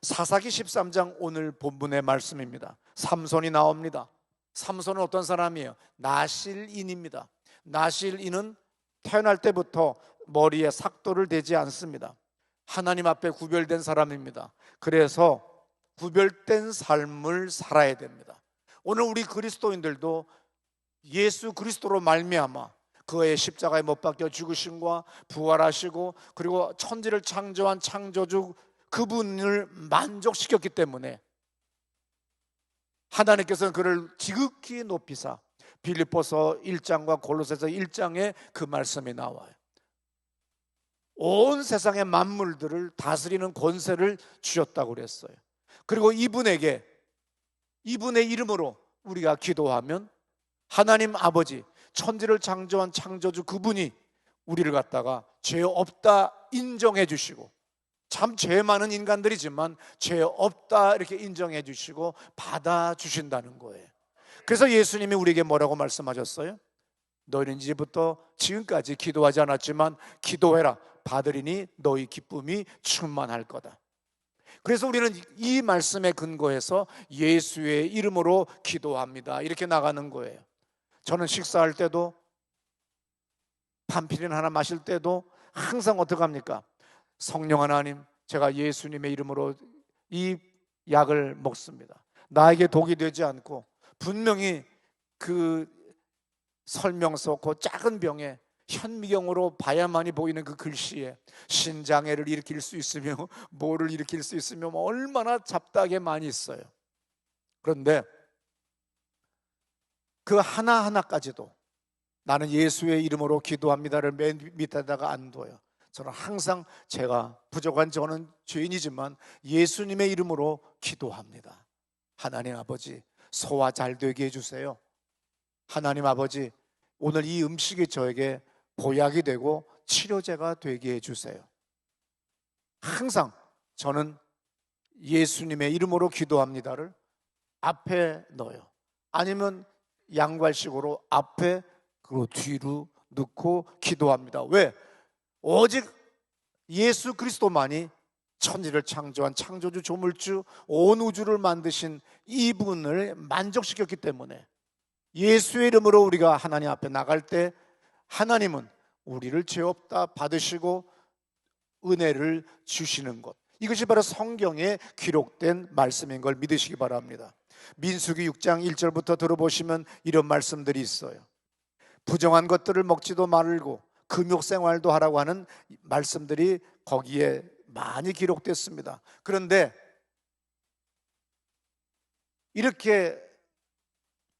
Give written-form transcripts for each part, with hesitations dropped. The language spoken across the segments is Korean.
사사기 13장 오늘 본문의 말씀입니다. 삼손이 나옵니다. 삼손은 어떤 사람이에요? 나실인입니다. 나실인은 태어날 때부터 머리에 삭도를 대지 않습니다. 하나님 앞에 구별된 사람입니다. 그래서 구별된 삶을 살아야 됩니다. 오늘 우리 그리스도인들도 예수 그리스도로 말미암아 그의 십자가에 못 박혀 죽으심과 부활하시고 그리고 천지를 창조한 창조주 그분을 만족시켰기 때문에 하나님께서는 그를 지극히 높이사 빌립보서 1장과 골로새서 1장에 그 말씀이 나와요. 온 세상의 만물들을 다스리는 권세를 주셨다고 그랬어요. 그리고 이분의 이름으로 우리가 기도하면 하나님 아버지, 천지를 창조한 창조주 그분이 우리를 갖다가 죄 없다 인정해 주시고, 참 죄 많은 인간들이지만 죄 없다 이렇게 인정해 주시고 받아주신다는 거예요. 그래서 예수님이 우리에게 뭐라고 말씀하셨어요? 너희는 이제부터 지금까지 기도하지 않았지만 기도해라, 받으리니 너희 기쁨이 충만할 거다. 그래서 우리는 이 말씀에 근거해서 예수의 이름으로 기도합니다 이렇게 나가는 거예요. 저는 식사할 때도 판피린 하나 마실 때도 항상 어떻게 합니까? 성령 하나님, 제가 예수님의 이름으로 이 약을 먹습니다. 나에게 독이 되지 않고 분명히 그 설명서 그 작은 병에 현미경으로 봐야만이 보이는 그 글씨에 신장애를 일으킬 수 있으며 뭐를 일으킬 수 있으며 얼마나 잡다하게 많이 있어요. 그런데 그 하나하나까지도 나는 예수의 이름으로 기도합니다를 맨 밑에다가 안 둬요. 저는 항상 제가 부족한 저는 죄인이지만 예수님의 이름으로 기도합니다. 하나님 아버지, 소화 잘 되게 해주세요. 하나님 아버지, 오늘 이 음식이 저에게 보약이 되고 치료제가 되게 해주세요. 항상 저는 예수님의 이름으로 기도합니다를 앞에 넣어요. 아니면 양괄식으로 앞에 그리고 뒤로 넣고 기도합니다. 왜? 오직 예수 그리스도만이 천지를 창조한 창조주 조물주 온 우주를 만드신 이분을 만족시켰기 때문에 예수의 이름으로 우리가 하나님 앞에 나갈 때 하나님은 우리를 죄 없다 받으시고 은혜를 주시는 것, 이것이 바로 성경에 기록된 말씀인 걸 믿으시기 바랍니다. 민수기 6장 1절부터 들어보시면 이런 말씀들이 있어요. 부정한 것들을 먹지도 말고 금욕생활도 하라고 하는 말씀들이 거기에 많이 기록됐습니다. 그런데 이렇게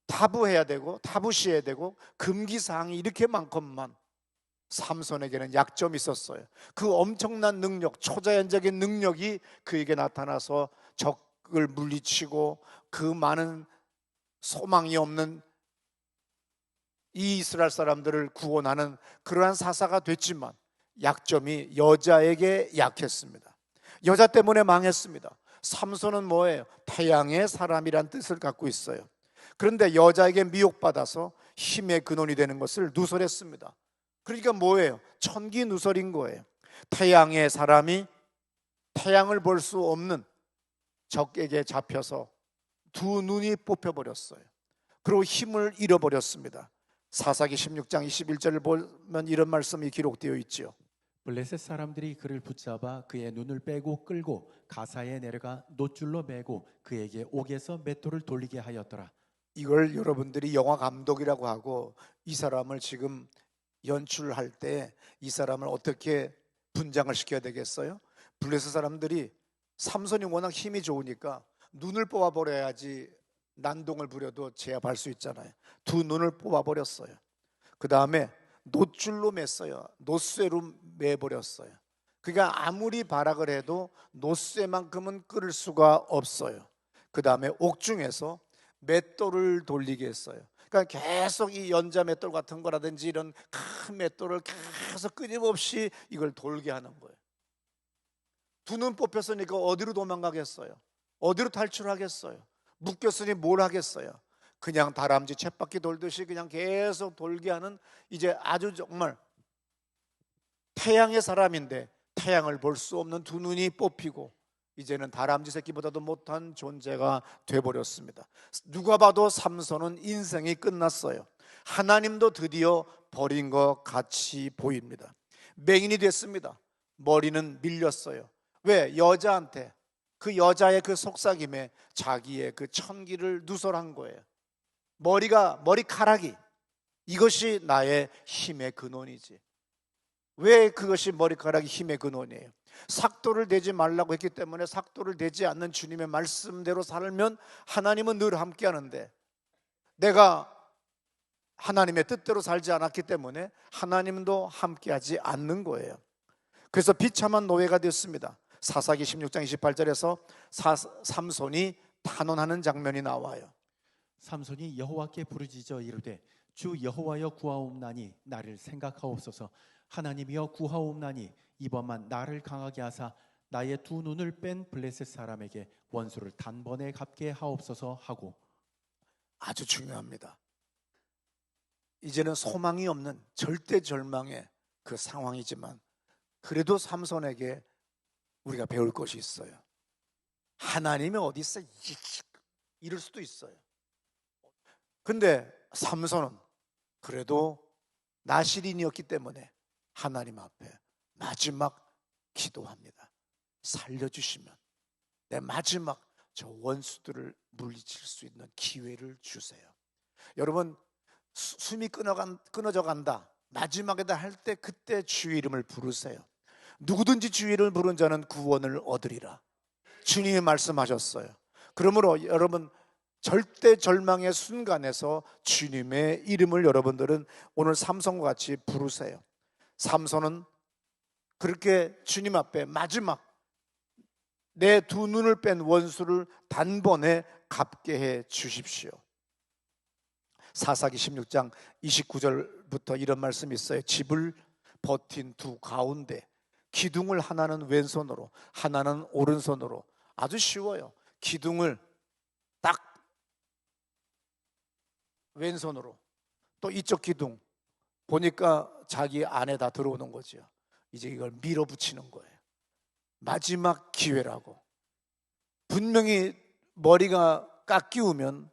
타부해야 되고 타부시해야 되고 금기사항이 이렇게 많건만 삼손에게는 약점이 있었어요. 그 엄청난 능력, 초자연적인 능력이 그에게 나타나서 적을 물리치고 그 많은 소망이 없는 이 이스라엘 사람들을 구원하는 그러한 사사가 됐지만 약점이 여자에게 약했습니다. 여자 때문에 망했습니다. 삼손은 뭐예요? 태양의 사람이란 뜻을 갖고 있어요. 그런데 여자에게 미혹받아서 힘의 근원이 되는 것을 누설했습니다. 그러니까 뭐예요? 천기 누설인 거예요. 태양의 사람이 태양을 볼 수 없는 적에게 잡혀서 두 눈이 뽑혀버렸어요. 그리고 힘을 잃어버렸습니다. 사사기 16장 21절을 보면 이런 말씀이 기록되어 있죠. 블레셋 사람들이 그를 붙잡아 그의 눈을 빼고 끌고 가사에 내려가 놋줄로 매고 그에게 옥에서 맷돌을 돌리게 하였더라. 이걸 여러분들이 영화 감독이라고 하고 이 사람을 지금 연출할 때 이 사람을 어떻게 분장을 시켜야 되겠어요? 블레셋 사람들이 삼손이 워낙 힘이 좋으니까 눈을 뽑아버려야지 난동을 부려도 제압할 수 있잖아요. 두 눈을 뽑아버렸어요. 그 다음에 놋줄로 맸어요. 놋쇠로 매버렸어요. 그러니까 아무리 발악을 해도 놋쇠만큼은 끓을 수가 없어요. 그 다음에 옥중에서 맷돌을 돌리게 했어요. 그러니까 계속 이 연자 맷돌 같은 거라든지 이런 큰 맷돌을 계속 끊임없이 이걸 돌게 하는 거예요. 두 눈 뽑혔으니까 어디로 도망가겠어요? 어디로 탈출하겠어요? 묶였으니 뭘 하겠어요? 그냥 다람쥐 쳇바퀴 돌듯이 그냥 계속 돌게 하는, 이제 아주 정말 태양의 사람인데 태양을 볼 수 없는 두 눈이 뽑히고 이제는 다람쥐 새끼보다도 못한 존재가 돼버렸습니다. 누가 봐도 삼손은 인생이 끝났어요. 하나님도 드디어 버린 것 같이 보입니다. 맹인이 됐습니다. 머리는 밀렸어요. 왜? 여자한테, 그 여자의 그 속삭임에 자기의 그 천기를 누설한 거예요. 머리카락이, 이것이 나의 힘의 근원이지. 왜 그것이 머리카락이 힘의 근원이에요? 삭도를 대지 말라고 했기 때문에 삭도를 대지 않는 주님의 말씀대로 살면 하나님은 늘 함께 하는데, 내가 하나님의 뜻대로 살지 않았기 때문에 하나님도 함께하지 않는 거예요. 그래서 비참한 노예가 됐습니다. 사사기 16장 28절에서 삼손이 탄원하는 장면이 나와요. 삼손이 여호와께 부르짖어 이르되 주 여호와여 구하옵나니 나를 생각하옵소서. 하나님이여 구하옵나니 이번만 나를 강하게 하사 나의 두 눈을 뺀 블레셋 사람에게 원수를 단번에 갚게 하옵소서 하고. 아주 중요합니다. 이제는 소망이 없는 절대 절망의 그 상황이지만 그래도 삼손에게 우리가 배울 것이 있어요. 하나님이 어디 있어? 이럴 수도 있어요. 근데 삼손은 그래도 나실인이었기 때문에 하나님 앞에 마지막 기도합니다. 살려주시면 내 마지막 저 원수들을 물리칠 수 있는 기회를 주세요. 여러분, 숨이 끊어져 간다, 마지막에다 할 때 그때 주의 이름을 부르세요. 누구든지 주의 이름을 부른 자는 구원을 얻으리라. 주님이 말씀하셨어요. 그러므로 여러분, 절대 절망의 순간에서 주님의 이름을 여러분들은 오늘 삼손과 같이 부르세요. 삼손은 그렇게 주님 앞에 마지막 내 두 눈을 뺀 원수를 단번에 갚게 해 주십시오. 사사기 16장 29절부터 이런 말씀이 있어요. 집을 버틴 두 가운데 기둥을 하나는 왼손으로 하나는 오른손으로, 아주 쉬워요. 기둥을 딱 왼손으로, 또 이쪽 기둥 보니까 자기 안에 다 들어오는 거죠. 이제 이걸 밀어붙이는 거예요. 마지막 기회라고. 분명히 머리가 깎이우면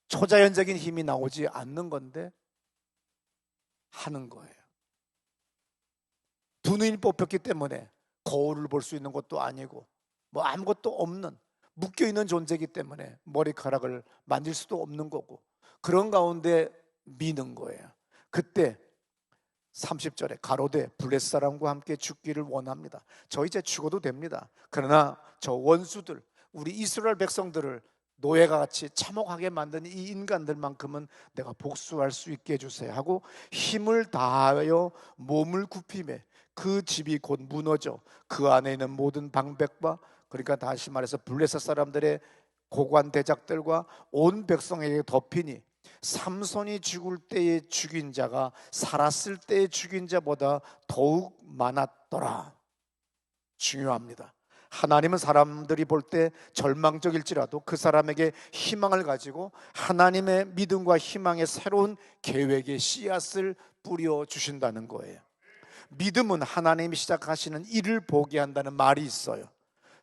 초자연적인 힘이 나오지 않는 건데 하는 거예요. 두 눈이 뽑혔기 때문에 거울을 볼 수 있는 것도 아니고 뭐 아무것도 없는 묶여있는 존재이기 때문에 머리카락을 만질 수도 없는 거고, 그런 가운데 미는 거예요. 그때 30절에 가로되 블레셋 사람과 함께 죽기를 원합니다. 저 이제 죽어도 됩니다. 그러나 저 원수들, 우리 이스라엘 백성들을 노예가 같이 참혹하게 만든 이 인간들만큼은 내가 복수할 수 있게 해주세요 하고 힘을 다하여 몸을 굽히매 그 집이 곧 무너져 그 안에 있는 모든 방백과, 그러니까 다시 말해서 블레셋 사람들의 고관 대작들과 온 백성에게 덮이니 삼손이 죽을 때에 죽인 자가 살았을 때에 죽인 자보다 더욱 많았더라. 중요합니다. 하나님은 사람들이 볼 때 절망적일지라도 그 사람에게 희망을 가지고 하나님의 믿음과 희망의 새로운 계획의 씨앗을 뿌려 주신다는 거예요. 믿음은 하나님이 시작하시는 일을 보게 한다는 말이 있어요.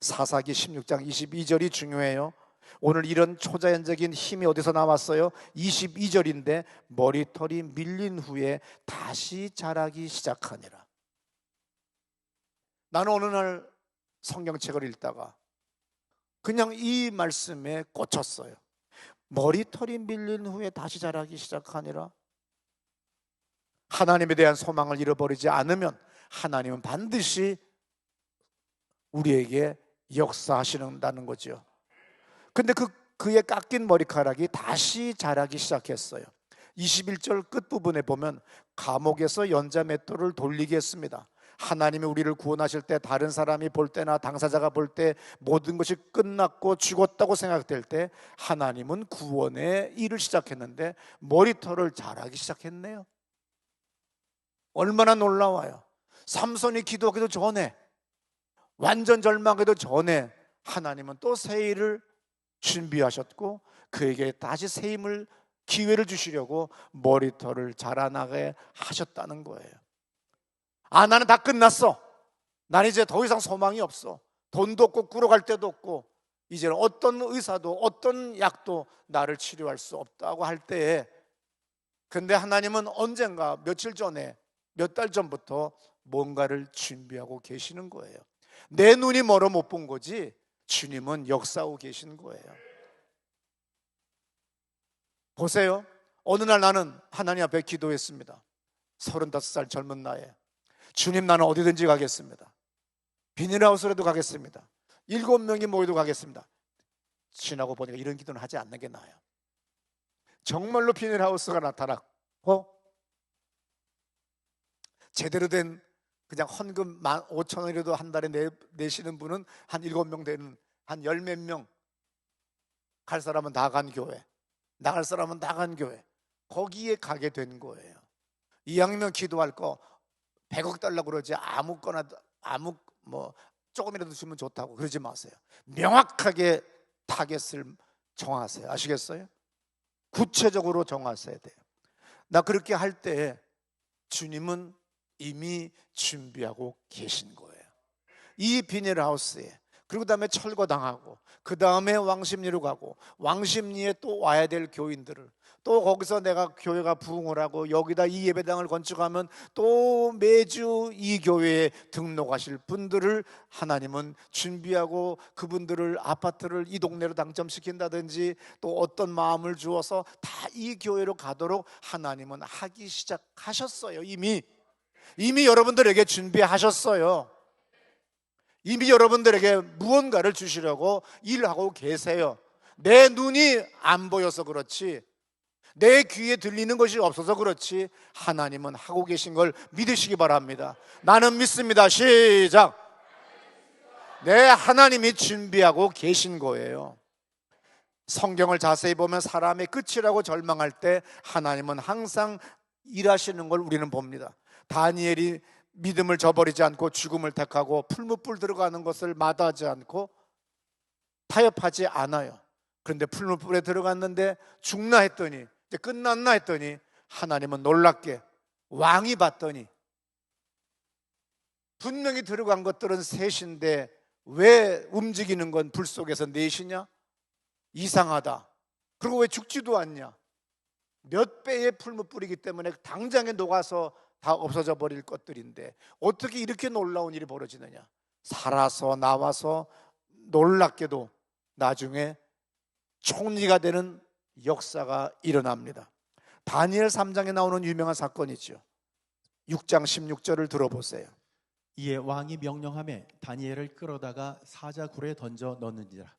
사사기 16장 22절이 중요해요. 오늘 이런 초자연적인 힘이 어디서 나왔어요? 22절인데 머리털이 밀린 후에 다시 자라기 시작하니라. 나는 어느 날 성경책을 읽다가 그냥 이 말씀에 꽂혔어요. 머리털이 밀린 후에 다시 자라기 시작하니라. 하나님에 대한 소망을 잃어버리지 않으면 하나님은 반드시 우리에게 역사하시는다는 거죠. 근데 그의 깎인 머리카락이 다시 자라기 시작했어요. 21절 끝부분에 보면 감옥에서 연자 맷돌을 돌리게 했습니다. 하나님이 우리를 구원하실 때 다른 사람이 볼 때나 당사자가 볼 때 모든 것이 끝났고 죽었다고 생각될 때 하나님은 구원의 일을 시작했는데 머리털을 자라기 시작했네요. 얼마나 놀라워요. 삼손이 기도하기도 전에, 완전 절망하기도 전에 하나님은 또 새 일을 준비하셨고 그에게 다시 새 힘을, 기회를 주시려고 머리털을 자라나게 하셨다는 거예요. 아, 나는 다 끝났어. 난 이제 더 이상 소망이 없어. 돈도 없고 꾸러갈 데도 없고 이제는 어떤 의사도 어떤 약도 나를 치료할 수 없다고 할 때에, 근데 하나님은 언젠가 며칠 전에, 몇 달 전부터 뭔가를 준비하고 계시는 거예요. 내 눈이 멀어 못 본 거지 주님은 역사하고 계신 거예요. 보세요. 어느 날 나는 하나님 앞에 기도했습니다. 35살 젊은 나이에, 주님, 나는 어디든지 가겠습니다. 비닐하우스라도 가겠습니다. 7명이 모여도 가겠습니다. 지나고 보니까 이런 기도는 하지 않는 게 나아요. 정말로 비닐하우스가 나타났고 제대로 된 그냥 헌금 15,000원이라도 한 달에 내시는 분은 한 7명 되는, 한 10몇 명, 갈 사람은 다 간 교회, 나갈 사람은 다 간 교회, 거기에 가게 된 거예요. 이왕이면 기도할 거 100억 달라고 그러지 아무거나 조금이라도 주면 좋다고 그러지 마세요. 명확하게 타겟을 정하세요. 아시겠어요? 구체적으로 정하셔야 돼요. 나 그렇게 할 때 주님은 이미 준비하고 계신 거예요. 이 비닐하우스에, 그리고 그다음에 철거당하고, 그 다음에 왕십리로 가고, 왕십리에 또 와야 될 교인들을, 또 거기서 내가 교회가 부흥을 하고 여기다 이 예배당을 건축하면 또 매주 이 교회에 등록하실 분들을 하나님은 준비하고, 그분들을 아파트를 이 동네로 당첨시킨다든지 또 어떤 마음을 주어서 다 이 교회로 가도록 하나님은 하기 시작하셨어요. 이미 여러분들에게 준비하셨어요. 이미 여러분들에게 무언가를 주시려고 일하고 계세요. 내 눈이 안 보여서 그렇지, 내 귀에 들리는 것이 없어서 그렇지, 하나님은 하고 계신 걸 믿으시기 바랍니다. 나는 믿습니다. 시작. 네, 하나님이 준비하고 계신 거예요. 성경을 자세히 보면 사람의 끝이라고 절망할 때 하나님은 항상 일하시는 걸 우리는 봅니다. 다니엘이 믿음을 저버리지 않고 죽음을 택하고 풀무불 들어가는 것을 마다하지 않고 타협하지 않아요. 그런데 풀무불에 들어갔는데 죽나 했더니, 이제 끝났나 했더니 하나님은 놀랍게 왕이 봤더니 분명히 들어간 것들은 셋인데 왜 움직이는 건 불 속에서 넷이냐? 이상하다. 그리고 왜 죽지도 않냐? 몇 배의 풀무불이기 때문에 당장에 녹아서 다 없어져 버릴 것들인데 어떻게 이렇게 놀라운 일이 벌어지느냐? 살아서 나와서 놀랍게도 나중에 총리가 되는 역사가 일어납니다. 다니엘 3장에 나오는 유명한 사건이죠. 6장 16절을 들어보세요. 이에 왕이 명령하매 다니엘을 끌어다가 사자굴에 던져 넣는지라.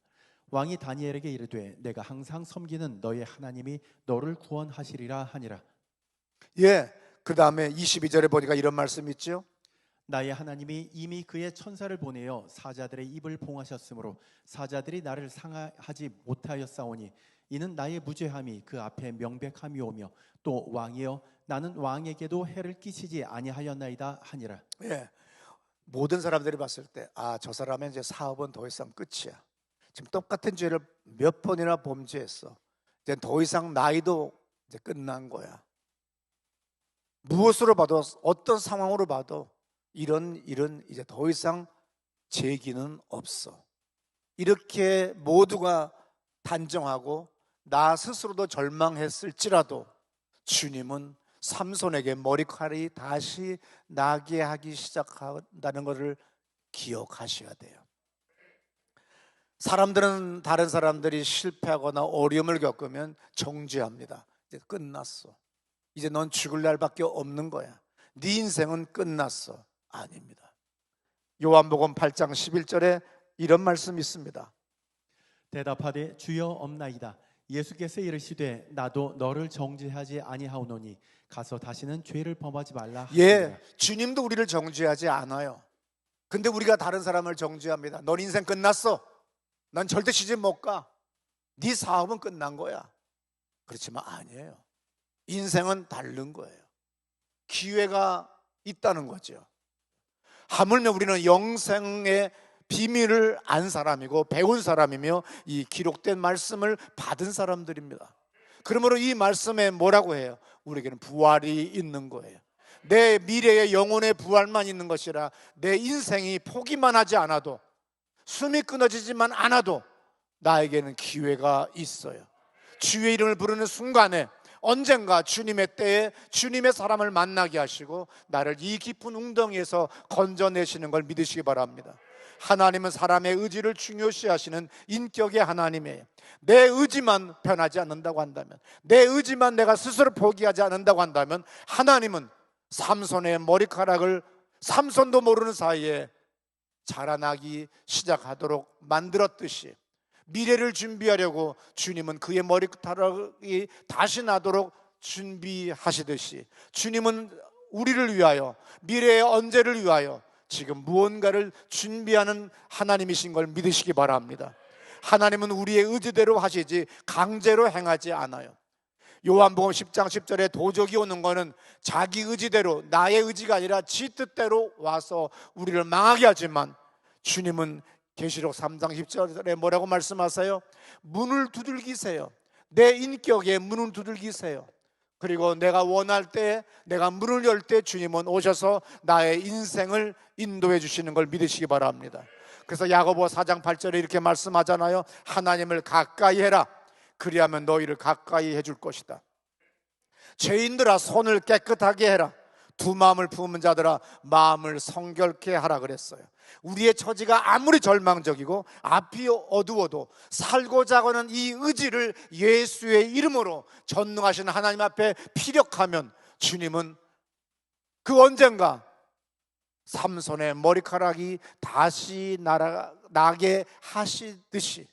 왕이 다니엘에게 이르되 내가 항상 섬기는 너의 하나님이 너를 구원하시리라 하니라. 예, 그 다음에 22절에 보니까 이런 말씀이 있죠. 나의 하나님이 이미 그의 천사를 보내어 사자들의 입을 봉하셨으므로 사자들이 나를 상하지 못하였사오니 이는 나의 무죄함이 그 앞에 명백함이오며 또 왕이여 나는 왕에게도 해를 끼치지 아니하였나이다 하니라. 예, 모든 사람들이 봤을 때 저 사람은 이제 사업은 더 이상 끝이야. 지금 똑같은 죄를 몇 번이나 범죄했어. 이제 더 이상 나이도 이제 끝난 거야. 무엇으로 봐도, 어떤 상황으로 봐도 이런 일은 이제 더 이상 재기는 없어. 이렇게 모두가 단정하고 나 스스로도 절망했을지라도 주님은 삼손에게 머리칼이 다시 나게 하기 시작한다는 것을 기억하셔야 돼요. 사람들은, 다른 사람들이 실패하거나 어려움을 겪으면 정죄합니다. 이제 끝났어. 이제 넌 죽을 날밖에 없는 거야. 네 인생은 끝났어. 아닙니다. 요한복음 8장 11절에 이런 말씀이 있습니다. 대답하되 주여 없나이다. 예수께서 이르시되 나도 너를 정죄하지 아니하오노니 가서 다시는 죄를 범하지 말라 하시니라. 예, 주님도 우리를 정죄하지 않아요. 근데 우리가 다른 사람을 정죄합니다. 넌 인생 끝났어. 난 절대 시집 못 가. 네 사업은 끝난 거야. 그렇지만 아니에요. 인생은 다른 거예요. 기회가 있다는 거죠. 하물며 우리는 영생의 비밀을 안 사람이고 배운 사람이며 이 기록된 말씀을 받은 사람들입니다. 그러므로 이 말씀에 뭐라고 해요? 우리에게는 부활이 있는 거예요. 내 미래의 영혼의 부활만 있는 것이라 내 인생이 포기만 하지 않아도, 숨이 끊어지지만 않아도 나에게는 기회가 있어요. 주의 이름을 부르는 순간에 언젠가 주님의 때에 주님의 사람을 만나게 하시고 나를 이 깊은 웅덩이에서 건져내시는 걸 믿으시기 바랍니다. 하나님은 사람의 의지를 중요시하시는 인격의 하나님이에요. 내 의지만 변하지 않는다고 한다면, 내 의지만 내가 스스로 포기하지 않는다고 한다면, 하나님은 삼손의 머리카락을 삼손도 모르는 사이에 자라나기 시작하도록 만들었듯이 미래를 준비하려고 주님은 그의 머리카락이 다시 나도록 준비하시듯이 주님은 우리를 위하여, 미래의 언제를 위하여 지금 무언가를 준비하는 하나님이신 걸 믿으시기 바랍니다. 하나님은 우리의 의지대로 하시지 강제로 행하지 않아요. 요한복음 10장 10절에 도적이 오는 거는 자기 의지대로, 나의 의지가 아니라 지 뜻대로 와서 우리를 망하게 하지만, 주님은 계시록 3장 10절에 뭐라고 말씀하세요? 문을 두들기세요. 내 인격에 문을 두들기세요. 그리고 내가 원할 때, 내가 문을 열 때 주님은 오셔서 나의 인생을 인도해 주시는 걸 믿으시기 바랍니다. 그래서 야고보 4장 8절에 이렇게 말씀하잖아요. 하나님을 가까이 해라. 그리하면 너희를 가까이 해줄 것이다. 죄인들아 손을 깨끗하게 해라. 두 마음을 품은 자들아 마음을 성결케 하라 그랬어요. 우리의 처지가 아무리 절망적이고 앞이 어두워도 살고자 하는 이 의지를 예수의 이름으로 전능하신 하나님 앞에 피력하면 주님은 그 언젠가 삼손의 머리카락이 다시 나게 하시듯이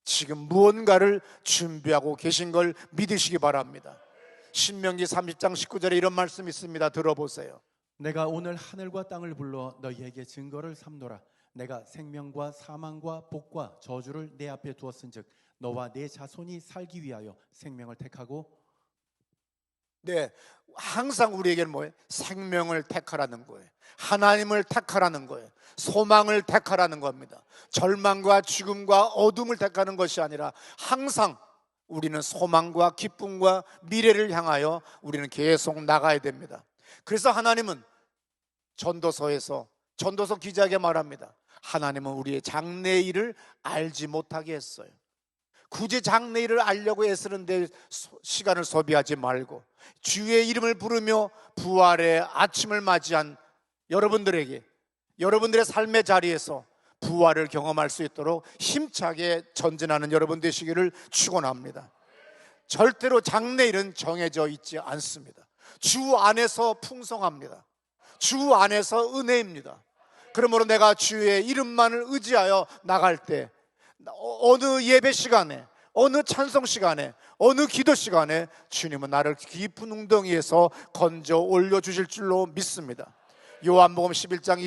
지금 무언가를 준비하고 계신 걸 믿으시기 바랍니다. 신명기 30장 19절에 이런 말씀이 있습니다. 들어보세요. 내가 오늘 하늘과 땅을 불러 너희에게 증거를 삼노라. 내가 생명과 사망과 복과 저주를 내 앞에 두었은즉 너와 내 자손이 살기 위하여 생명을 택하고. 네, 항상 우리에게는 뭐예요? 생명을 택하라는 거예요. 하나님을 택하라는 거예요. 소망을 택하라는 겁니다. 절망과 죽음과 어둠을 택하는 것이 아니라 항상 우리는 소망과 기쁨과 미래를 향하여 우리는 계속 나가야 됩니다. 그래서 하나님은 전도서 기자에게 말합니다. 하나님은 우리의 장래일을 알지 못하게 했어요. 굳이 장래일을 알려고 애쓰는데 시간을 소비하지 말고 주의 이름을 부르며 부활의 아침을 맞이한 여러분들에게, 여러분들의 삶의 자리에서 부활을 경험할 수 있도록 힘차게 전진하는 여러분 되시기를 축원합니다. 절대로 장래일은 정해져 있지 않습니다. 주 안에서 풍성합니다. 주 안에서 은혜입니다. 그러므로 내가 주의 이름만을 의지하여 나갈 때 어느 예배 시간에, 어느 찬송 시간에, 어느 기도 시간에 주님은 나를 깊은 웅덩이에서 건져 올려주실 줄로 믿습니다. 요한복음 11장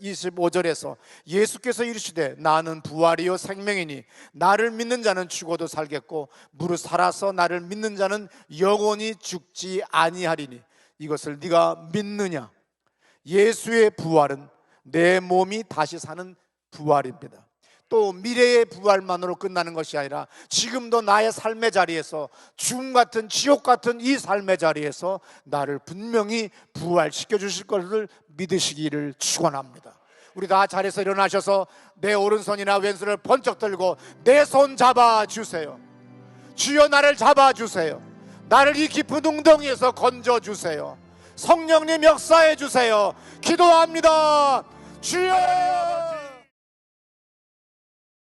25절에서 예수께서 이르시되 나는 부활이요 생명이니 나를 믿는 자는 죽어도 살겠고 무릇 살아서 나를 믿는 자는 영원히 죽지 아니하리니 이것을 네가 믿느냐? 예수의 부활은 내 몸이 다시 사는 부활입니다. 또 미래의 부활만으로 끝나는 것이 아니라 지금도 나의 삶의 자리에서, 죽음 같은 지옥 같은 이 삶의 자리에서 나를 분명히 부활시켜 주실 것을 믿으시기를 축원합니다. 우리 다 자리에서 일어나셔서 내 오른손이나 왼손을 번쩍 들고 내 손 잡아주세요. 주여 나를 잡아주세요. 나를 이 깊은 웅덩이에서 건져주세요. 성령님 역사해 주세요. 기도합니다. 주여.